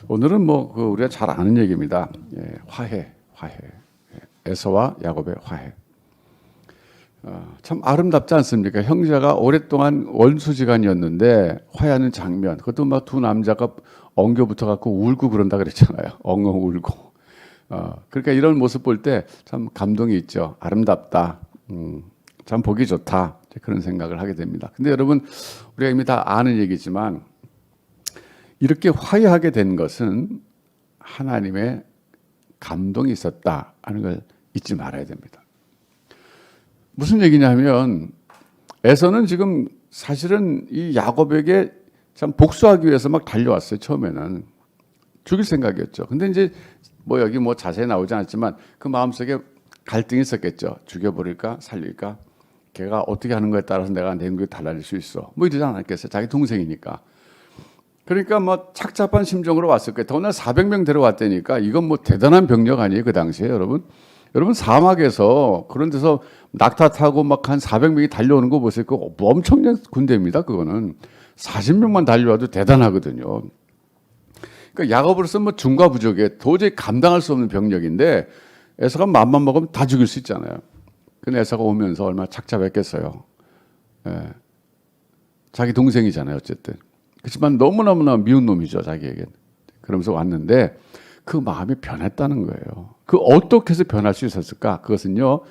오늘은 뭐 우리가 잘 아는 얘기입니다. 화해. 에서와 야곱의 화해. 참 아름답지 않습니까? 형제가 오랫동안 원수지간이었는데 화해하는 장면. 그것도 막 두 남자가 엉겨붙어 갖고 울고 그런다 그랬잖아요. 엉엉 울고. 그러니까 이런 모습 볼 때 참 감동이 있죠. 아름답다. 참 보기 좋다. 그런 생각을 하게 됩니다. 근데 여러분, 우리가 이미 다 아는 얘기지만 이렇게 화해하게 된 것은 하나님의 감동이 있었다 하는 걸 잊지 말아야 됩니다. 무슨 얘기냐면 에서는 지금 사실은 이 야곱에게 참 복수하기 위해서 막 달려왔어요. 처음에는 죽일 생각이었죠. 근데 이제 뭐 여기 뭐 자세히 나오지 않았지만 그 마음속에 갈등이 있었겠죠. 죽여버릴까 살릴까. 걔가 어떻게 하는 거에 따라서 내가 내 능력이 달라질 수 있어. 뭐 이러지 않았겠어요. 자기 동생이니까. 그러니까 뭐 착잡한 심정으로 왔을 거예요. 더구나 400명 데려왔다니까 이건 뭐 대단한 병력 아니에요. 그 당시에 여러분. 여러분 사막에서 그런 데서 낙타 타고 막 한 400명이 달려오는 거 보세요. 그거 엄청난 군대입니다. 그거는 40명만 달려와도 대단하거든요. 그러니까 야곱으로서 뭐 중과부족에 도저히 감당할 수 없는 병력인데 에서가 맘만 먹으면 다 죽일 수 있잖아요. 근데 에서가 오면서 얼마나 착잡했겠어요. 자기 동생이잖아요. 어쨌든. 그렇지만 너무너무나 미운 놈이죠. 자기에게. 그러면서 왔는데 그 마음이 변했다는 거예요. 그 어떻게 해서 변할 수 있었을까? 그것은요.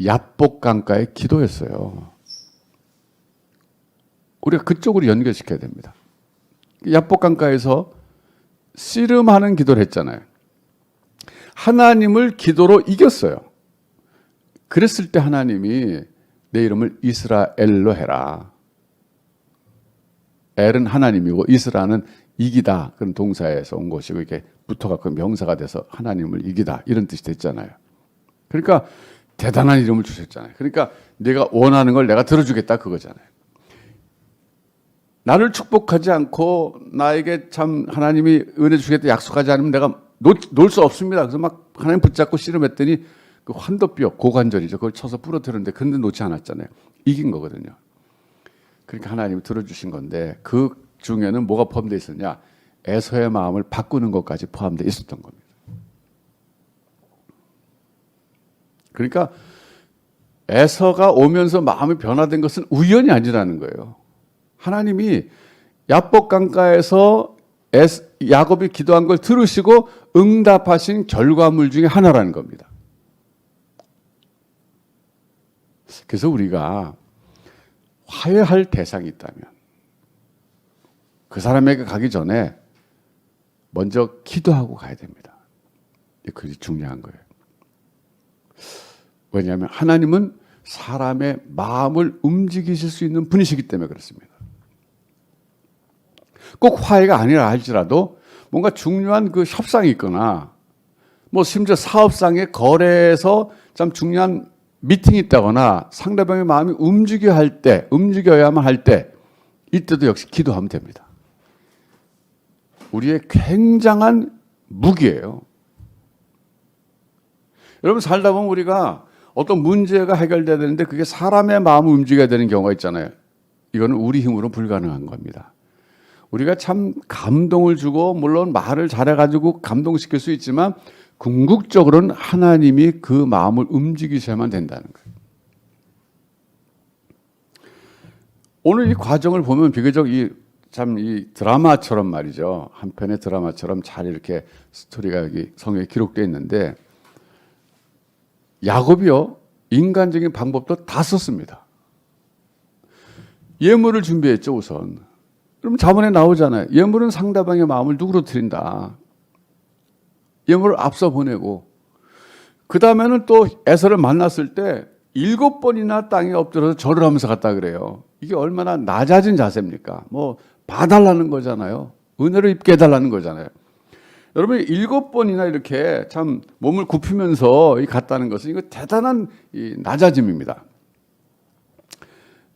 야복강가의 기도였어요. 우리가 그쪽으로 연결시켜야 됩니다. 야복강가에서 씨름하는 기도를 했잖아요. 하나님을 기도로 이겼어요. 그랬을 때 하나님이 내 이름을 이스라엘로 해라. 엘은 하나님이고 이스라는 이기다. 그런 동사에서 온 것이고 이게 붙어갖고 명사가 돼서 하나님을 이기다. 이런 뜻이 됐잖아요. 그러니까 대단한 이름을 주셨잖아요. 그러니까 내가 원하는 걸 내가 들어주겠다 그거잖아요. 나를 축복하지 않고 나에게 참 하나님이 은혜 주겠다 약속하지 않으면 내가 놓을 수 없습니다. 그래서 막 하나님 붙잡고 씨름했더니 그 환도뼈, 고관절이죠. 그걸 쳐서 부러뜨렸는데 근데 놓지 않았잖아요. 이긴 거거든요. 그러니까 하나님이 들어주신 건데 그 중에는 뭐가 포함되어 있었냐? 에서의 마음을 바꾸는 것까지 포함되어 있었던 겁니다. 그러니까 에서가 오면서 마음이 변화된 것은 우연이 아니라는 거예요. 하나님이 야복강가에서 야곱이 기도한 걸 들으시고 응답하신 결과물 중에 하나라는 겁니다. 그래서 우리가 화해할 대상이 있다면 그 사람에게 가기 전에 먼저 기도하고 가야 됩니다. 그게 중요한 거예요. 왜냐하면 하나님은 사람의 마음을 움직이실 수 있는 분이시기 때문에 그렇습니다. 꼭 화해가 아니라 할지라도 뭔가 중요한 그 협상이 있거나 뭐 심지어 사업상의 거래에서 참 중요한 미팅이 있다거나 상대방의 마음이 움직여야만 할 때 이때도 역시 기도하면 됩니다. 우리의 굉장한 무기예요. 여러분 살다 보면 우리가 어떤 문제가 해결돼야 되는데 그게 사람의 마음을 움직여야 되는 경우가 있잖아요. 이거는 우리 힘으로 불가능한 겁니다. 우리가 참 감동을 주고 물론 말을 잘해가지고 감동시킬 수 있지만 궁극적으로는 하나님이 그 마음을 움직이셔야만 된다는 거예요. 오늘 이 과정을 보면 비교적 이 드라마처럼 말이죠. 한 편의 드라마처럼 잘 이렇게 스토리가 여기 성경에 기록되어 있는데 야곱이요. 인간적인 방법도 다 썼습니다. 예물을 준비했죠. 우선. 그럼 자문에 나오잖아요. 예물은 상대방의 마음을 누구로 드린다. 예물을 앞서 보내고 그 다음에는 또 에서를 만났을 때 7번이나 땅에 엎드려서 절을 하면서 갔다 그래요. 이게 얼마나 낮아진 자세입니까? 뭐 봐달라는 거잖아요. 은혜를 입게 해달라는 거잖아요. 여러분 7번이나 이렇게 참 몸을 굽히면서 갔다는 것은 이거 대단한 낮아짐입니다.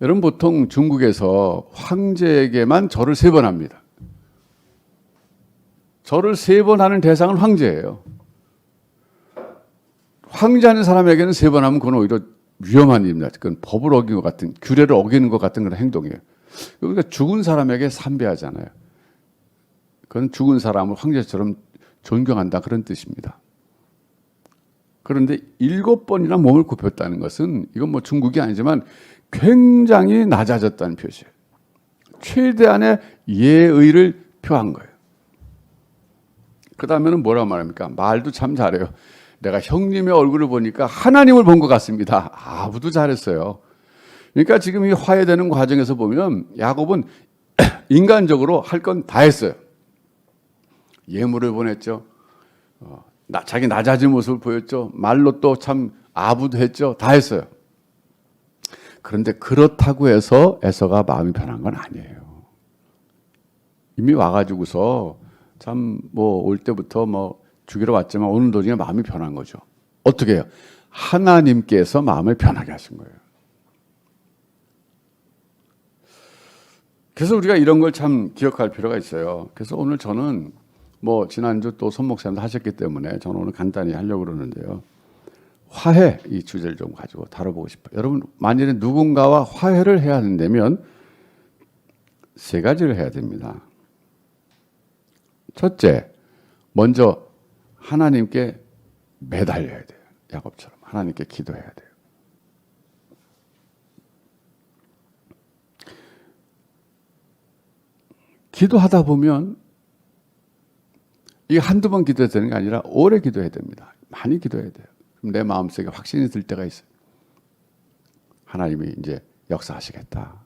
여러분 보통 중국에서 황제에게만 절을 3번 합니다. 절을 3번 하는 대상은 황제예요. 황제하는 사람에게는 3번 하면 그건 오히려 위험한 일입니다. 그건 법을 어기는 것 같은, 규례를 어기는 것 같은 그런 행동이에요. 그러니까 죽은 사람에게 삼배하잖아요. 그건 죽은 사람을 황제처럼 존경한다 그런 뜻입니다. 그런데 7번이나 몸을 굽혔다는 것은 이건 뭐 중국이 아니지만 굉장히 낮아졌다는 표시예요. 최대한의 예의를 표한 거예요. 그 다음에는 뭐라고 말합니까? 말도 참 잘해요. 내가 형님의 얼굴을 보니까 하나님을 본 것 같습니다. 아무도 잘했어요. 그러니까 지금 이 화해되는 과정에서 보면 야곱은 인간적으로 할 건 다 했어요. 예물을 보냈죠. 자기 낮아진 모습을 보였죠. 말로 또 참 아부도 했죠. 다 했어요. 그런데 그렇다고 해서 에서가 마음이 변한 건 아니에요. 이미 와가지고서 참 뭐 올 때부터 뭐 죽이러 왔지만 오는 도중에 마음이 변한 거죠. 어떻게 해요? 하나님께서 마음을 변하게 하신 거예요. 그래서 우리가 이런 걸 참 기억할 필요가 있어요. 그래서 오늘 저는 뭐 지난주 또 손 목사님도 하셨기 때문에 저는 오늘 간단히 하려고 그러는데요. 화해 이 주제를 좀 가지고 다뤄보고 싶어요. 여러분 만일에 누군가와 화해를 해야 한다면 세 가지를 해야 됩니다. 첫째, 먼저 하나님께 매달려야 돼요. 야곱처럼 하나님께 기도해야 돼요. 기도하다 보면 이게 한두 번 기도해야 되는 게 아니라 오래 기도해야 됩니다. 많이 기도해야 돼요. 그럼 내 마음속에 확신이 들 때가 있어요. 하나님이 이제 역사하시겠다.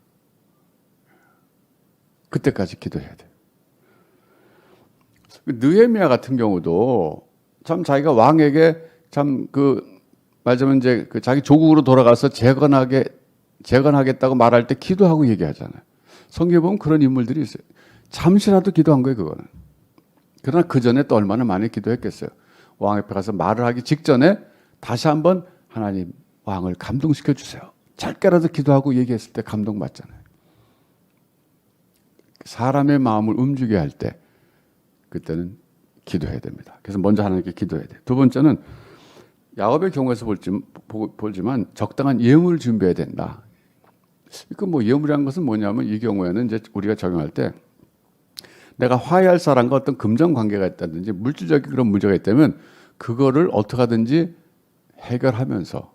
그때까지 기도해야 돼요. 느헤미야 같은 경우도 참 자기가 왕에게 참 말하자면 이제 자기 조국으로 돌아가서 재건하겠다고 말할 때 기도하고 얘기하잖아요. 성경에 보면 그런 인물들이 있어요. 잠시라도 기도한 거예요, 그거는. 그러나 그 전에 또 얼마나 많이 기도했겠어요. 왕 앞에 가서 말을 하기 직전에 다시 한번 하나님 왕을 감동시켜 주세요. 짧게라도 기도하고 얘기했을 때 감동받잖아요. 사람의 마음을 움직여야 할 때 그때는 기도해야 됩니다. 그래서 먼저 하나님께 기도해야 돼요. 두 번째는 야곱의 경우에서 보지만 적당한 예물을 준비해야 된다. 그 뭐 예물이라는 것은 뭐냐면 이 경우에는 이제 우리가 적용할 때 내가 화해할 사람과 어떤 금전 관계가 있다든지 물질적인 그런 문제가 있다면 그거를 어떻게 하든지 해결하면서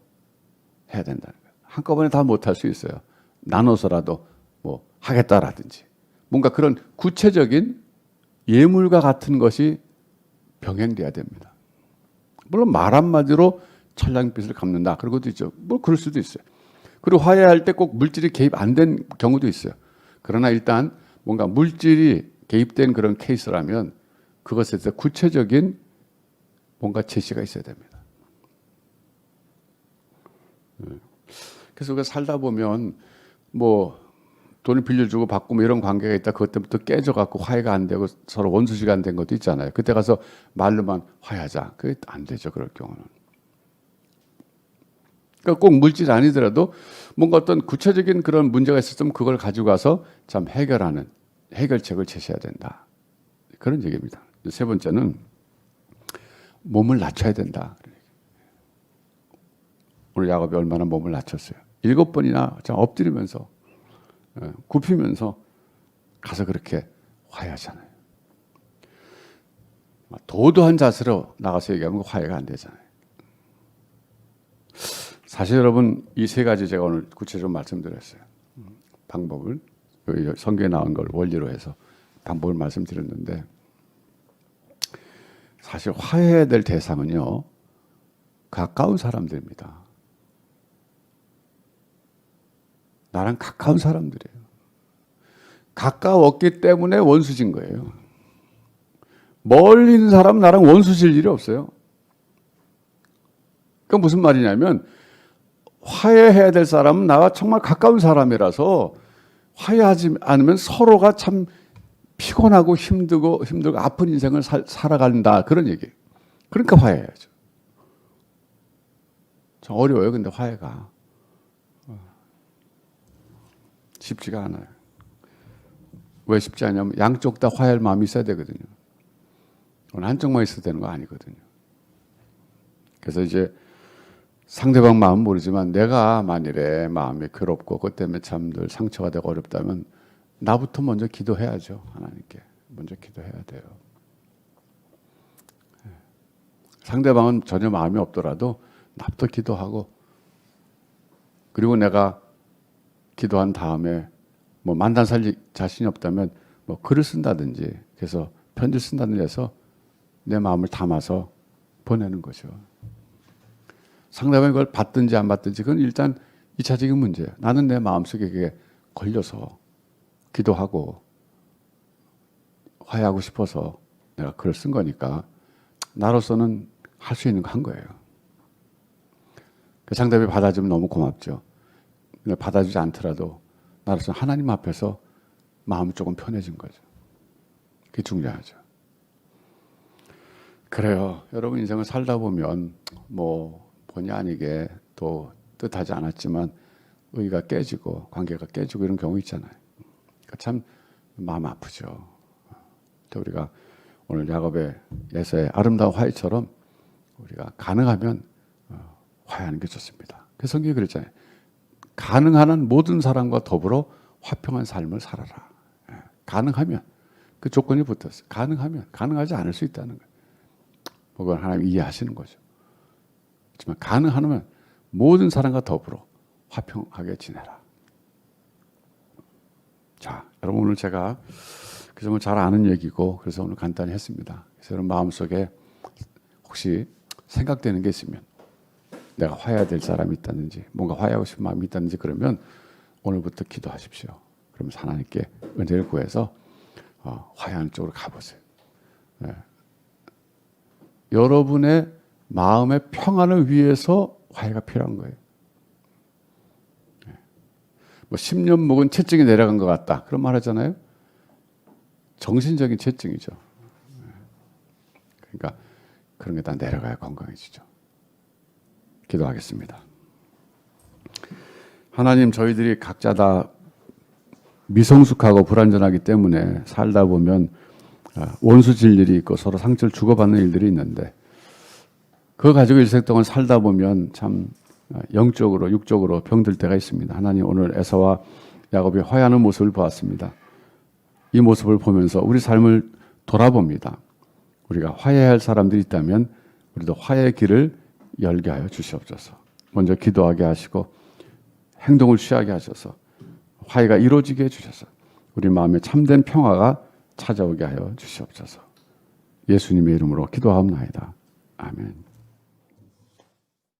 해야 된다는 거예요. 한꺼번에 다 못할 수 있어요. 나눠서라도 뭐 하겠다라든지 뭔가 그런 구체적인 예물과 같은 것이 병행돼야 됩니다. 물론 말 한마디로 천냥빚을 갚는다. 그런 것도 있죠. 뭐 그럴 수도 있어요. 그리고 화해할 때 꼭 물질이 개입 안 된 경우도 있어요. 그러나 일단 뭔가 물질이 개입된 그런 케이스라면 그것에 대해서 구체적인 뭔가 제시가 있어야 됩니다. 그래서 우리가 살다 보면 뭐 돈을 빌려주고 받고 뭐 이런 관계가 있다. 그것 때부터 깨져갖고 화해가 안 되고 서로 원수지가 안 된 것도 있잖아요. 그때 가서 말로만 화해하자. 그게 안 되죠. 그럴 경우는. 그러니까 꼭 물질 아니더라도 뭔가 어떤 구체적인 그런 문제가 있었으면 그걸 가지고 가서 참 해결하는 해결책을 제시해야 된다. 그런 얘기입니다. 세 번째는 몸을 낮춰야 된다. 오늘 야곱이 얼마나 몸을 낮췄어요. 7번이나 엎드리면서 굽히면서 가서 그렇게 화해하잖아요. 도도한 자세로 나가서 얘기하면 화해가 안 되잖아요. 사실 여러분 이 세 가지 제가 오늘 구체적으로 말씀드렸어요. 방법을 성경에 나온 걸 원리로 해서 방법을 말씀드렸는데 사실 화해해야 될 대상은요 가까운 사람들입니다. 나랑 가까운 사람들이에요. 가까웠기 때문에 원수진 거예요. 멀리 있는 사람은 나랑 원수질 일이 없어요. 그러니까 무슨 말이냐면 화해해야 될 사람은 나와 정말 가까운 사람이라서 화해하지 않으면 서로가 참 피곤하고 힘들고 아픈 인생을 살아간다 그런 얘기예요. 그러니까 화해해야죠. 좀 어려워요. 근데 화해가 쉽지가 않아요. 왜 쉽지 않냐면 양쪽 다 화해할 마음이 있어야 되거든요. 어느 한쪽만 있어야 되는 거 아니거든요. 그래서 이제 상대방 마음은 모르지만 내가 만일에 마음이 괴롭고 그것 때문에 참 늘 상처가 되고 어렵다면 나부터 먼저 기도해야죠. 하나님께. 먼저 기도해야 돼요. 상대방은 전혀 마음이 없더라도 나부터 기도하고, 그리고 내가 기도한 다음에 뭐 만난 살 자신이 없다면 뭐 글을 쓴다든지, 그래서 편지를 쓴다든지 해서 내 마음을 담아서 보내는 거죠. 상대방이 그걸 받든지 안 받든지 그건 일단 2차적인 문제예요. 나는 내 마음속에 그게 걸려서 기도하고 화해하고 싶어서 내가 글을 쓴 거니까 나로서는 할 수 있는 거 한 거예요. 그 상대방이 받아주면 너무 고맙죠. 근데 받아주지 않더라도 나로서는 하나님 앞에서 마음이 조금 편해진 거죠. 그게 중요하죠. 그래요. 여러분 인생을 살다 보면 뭐 본의 아니게 또 뜻하지 않았지만 의가 깨지고 관계가 깨지고 이런 경우 있잖아요. 참 마음 아프죠. 또 우리가 오늘 야곱의 에서의 아름다운 화해처럼 우리가 가능하면 화해하는 게 좋습니다. 그래서 성경이 그랬잖아요. 가능한 한 모든 사람과 더불어 화평한 삶을 살아라. 가능하면, 그 조건이 붙었어요. 가능하면, 가능하지 않을 수 있다는 거예요. 그건 하나님 이해하시는 거죠. 하지만 가능하면 모든 사람과 더불어 화평하게 지내라. 자, 여러분 오늘 제가 그 점을 잘 아는 얘기고 그래서 오늘 간단히 했습니다. 그래서 여러분 마음속에 혹시 생각되는 게 있으면 내가 화해해야 될 사람이 있다든지 뭔가 화해하고 싶은 마음이 있다든지 그러면 오늘부터 기도하십시오. 그러면서 하나님께 은혜를 구해서 화해하는 쪽으로 가보세요. 네. 여러분의 마음의 평안을 위해서 화해가 필요한 거예요. 네. 뭐 10년 묵은 채증이 내려간 것 같다. 그런 말 하잖아요. 정신적인 채증이죠. 그러니까 그런 게 다 내려가야 건강해지죠. 기도하겠습니다. 하나님, 저희들이 각자 다 미성숙하고 불완전하기 때문에 살다 보면 원수 질 일이 있고 서로 상처를 주고받는 일들이 있는데 그거 가지고 일생 동안 살다 보면 참 영적으로 육적으로 병들 때가 있습니다. 하나님, 오늘 에서와 야곱이 화해하는 모습을 보았습니다. 이 모습을 보면서 우리 삶을 돌아봅니다. 우리가 화해할 사람들이 있다면 우리도 화해의 길을 열게 하여 주시옵소서. 먼저 기도하게 하시고 행동을 취하게 하셔서 화해가 이루어지게 해주셔서 우리 마음에 참된 평화가 찾아오게 하여 주시옵소서. 예수님의 이름으로 기도하옵나이다. 아멘.